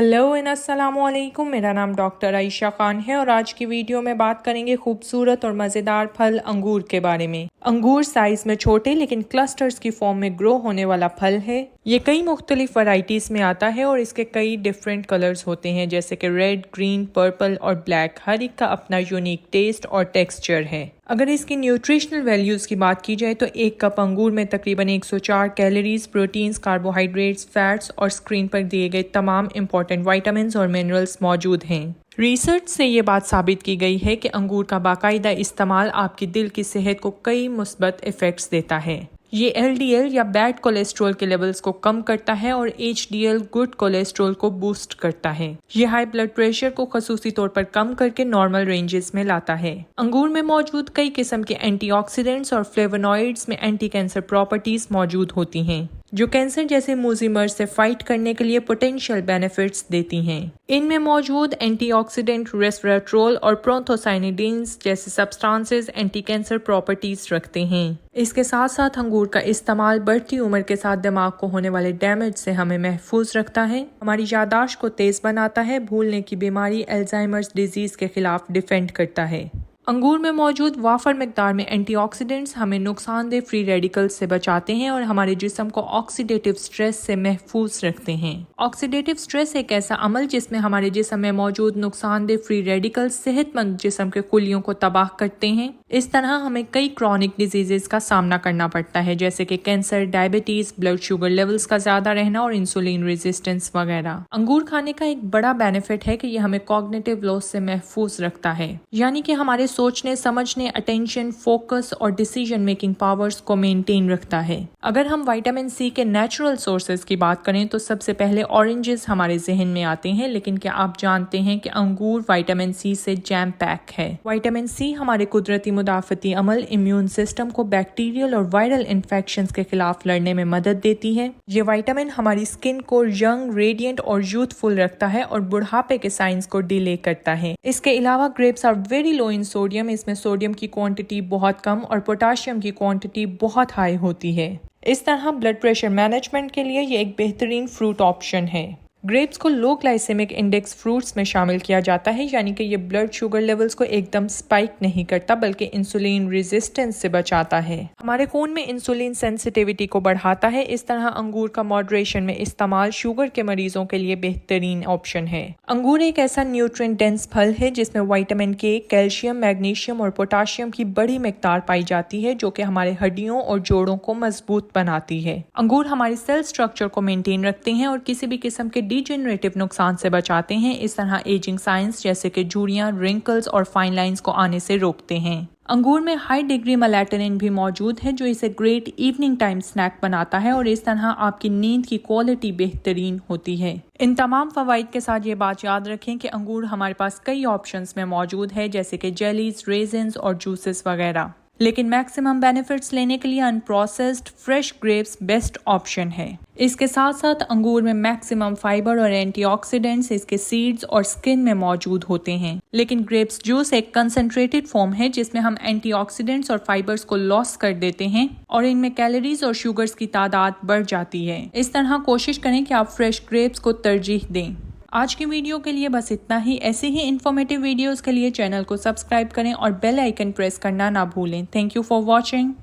Hello and अस्सलामु अलैकुम। मेरा नाम डॉक्टर आयशा खान है और आज की वीडियो में बात करेंगे खूबसूरत और मज़ेदार फल अंगूर के बारे में। अंगूर साइज में छोटे लेकिन क्लस्टर्स की फॉर्म में ग्रो होने वाला फल है। ये कई मुख्तलिफ वैरायटीज में आता है और इसके कई डिफरेंट कलर्स होते हैं जैसे कि रेड, ग्रीन, पर्पल और ब्लैक। हर एक का अपना यूनिक टेस्ट और टेक्सचर है। अगर इसकी न्यूट्रिशनल वैल्यूज की बात की जाए तो एक कप अंगूर में तकरीबन 104 कैलोरीज, प्रोटीन्स, कार्बोहाइड्रेट्स, फैट्स और स्क्रीन पर दिए गए तमाम इंपॉर्टेंट विटामिन्स और मिनरल्स मौजूद हैं। रिसर्च से ये बात साबित की गई है कि अंगूर का बाकायदा इस्तेमाल आपकी दिल की सेहत को कई मुस्बत इफेक्ट्स देता है। ये LDL या बैड कोलेस्ट्रॉल के लेवल्स को कम करता है और HDL गुड कोलेस्ट्रॉल को बूस्ट करता है। ये हाई ब्लड प्रेशर को खसूसी तौर पर कम करके नॉर्मल रेंजेस में लाता है। अंगूर में मौजूद कई किस्म के एंटीऑक्सीडेंट्स और फ्लेवोनॉइड्स में एंटी कैंसर प्रॉपर्टीज मौजूद होती हैं जो कैंसर जैसे मूजिमर्स से फाइट करने के लिए पोटेंशियल बेनिफिट्स देती हैं। इनमें मौजूद एंटीऑक्सीडेंट रेस्वेराट्रोल और प्रोंथोसाइनिडीन्स जैसे सब्सटेंसेस एंटी कैंसर प्रॉपर्टीज रखते हैं। इसके साथ साथ अंगूर का इस्तेमाल बढ़ती उम्र के साथ दिमाग को होने वाले डैमेज से हमें महफूज रखता है, हमारी याददाश्त को तेज बनाता है, भूलने की बीमारी अल्जाइमर्स डिजीज के खिलाफ डिफेंड करता है। अंगूर में मौजूद वाफर मिकदार में एंटीऑक्सीडेंट्स हमें नुकसानदेह फ्री रेडिकल्स से बचाते हैं और हमारे जिस्म को ऑक्सीडेटिव स्ट्रेस से महफूज रखते हैं। ऑक्सीडेटिव स्ट्रेस एक ऐसा अमल जिसमें हमारे जिस्म में मौजूद नुकसानदेह फ्री रेडिकल्स सेहतमंद जिस्म के खुलियों को तबाह करते हैं। इस तरह हमें कई क्रॉनिक डिजीजेस का सामना करना पड़ता है जैसे कि cancer, diabetes, blood sugar levels का ज्यादा रहना और इंसुलिन रेजिस्टेंस वगैरह। अंगूर खाने का एक बड़ा बेनिफिट है कि यह हमें कॉग्निटिव लॉस से महफूज रखता है, यानी कि हमारे सोचने, समझने, अटेंशन, फोकस और डिसीजन मेकिंग पावर्स को मेंटेन रखता है। अगर हम विटामिन सी के नेचुरल सोर्सेज की बात करें तो सबसे पहले ऑरेंजेस हमारे जहन में आते हैं, लेकिन क्या आप जानते हैं कि अंगूर विटामिन सी से जैम पैक है। विटामिन सी हमारे कुदरती मुदाफती अमल, इम्यून सिस्टम को बैक्टीरियल और वायरल इन्फेक्शंस के खिलाफ लड़ने में मदद देती है। ये विटामिन हमारी स्किन को यंग, रेडिएंट और यूथफुल रखता है और बुढ़ापे के साइंस को डिले करता है। इसके अलावा grapes are very low in sodium. इसमें सोडियम की क्वांटिटी बहुत कम और पोटाशियम की क्वांटिटी बहुत हाई होती है। इस तरह ब्लड प्रेशर मैनेजमेंट के लिए ये एक बेहतरीन फ्रूट ऑप्शन है। ग्रेप्स को लो ग्लाइसेमिक इंडेक्स फ्रूट्स में शामिल किया जाता है, यानी कि ये ब्लड शुगर लेवल्स को एकदम स्पाइक नहीं करता बल्कि इंसुलिन रेजिस्टेंस से बचाता है। हमारे खून में इंसुलिन सेंसिटिविटी को बढ़ाता है। इस तरह अंगूर का मॉडरेशन में इस्तेमाल शुगर के मरीजों के लिए बेहतरीन ऑप्शन है। अंगूर एक ऐसा न्यूट्रिएंट डेंस फल है जिसमें विटामिन के, कैल्शियम, मैग्नीशियम और पोटाशियम की बड़ी मिकदार पाई जाती है जो कि हमारे हड्डियों और जोड़ों को मजबूत बनाती है। अंगूर हमारी सेल स्ट्रक्चर को मेंटेन रखते हैं और किसी भी किस्म के डिजेनरेटिव नुकसान से बचाते हैं। इस तरह एजिंग साइंस जैसे कि झुर्रियां, रिंकल्स और फाइन लाइंस को आने से रोकते हैं। अंगूर में हाई डिग्री मेलाटोनिन भी मौजूद है जो इसे ग्रेट इवनिंग टाइम स्नैक बनाता है और इस तरह आपकी नींद की क्वालिटी बेहतरीन होती है। इन तमाम फवाइद के साथ ये बात याद रखें कि अंगूर हमारे पास कई ऑप्शंस में मौजूद है जैसे कि जेलीज, रेजिन्स और जूसेस वगैरह, लेकिन मैक्सिमम बेनिफिट्स लेने के लिए unprocessed fresh grapes best option है। इसके साथ साथ अंगूर में मैक्सिमम फाइबर और एंटीऑक्सीडेंट्स इसके सीड्स और स्किन में मौजूद होते हैं, लेकिन ग्रेप्स जूस एक कंसंट्रेटेड फॉर्म है जिसमें हम एंटीऑक्सीडेंट्स और फाइबर्स को लॉस कर देते हैं और इनमें कैलोरीज और शुगर्स की तादाद बढ़ जाती है। इस तरह कोशिश करें कि आप फ्रेश ग्रेप्स को तरजीह दें। आज की वीडियो के लिए बस इतना ही। ऐसे ही इन्फॉर्मेटिव वीडियोस के लिए चैनल को सब्सक्राइब करें और बेल आइकन प्रेस करना ना भूलें। Thank you for watching.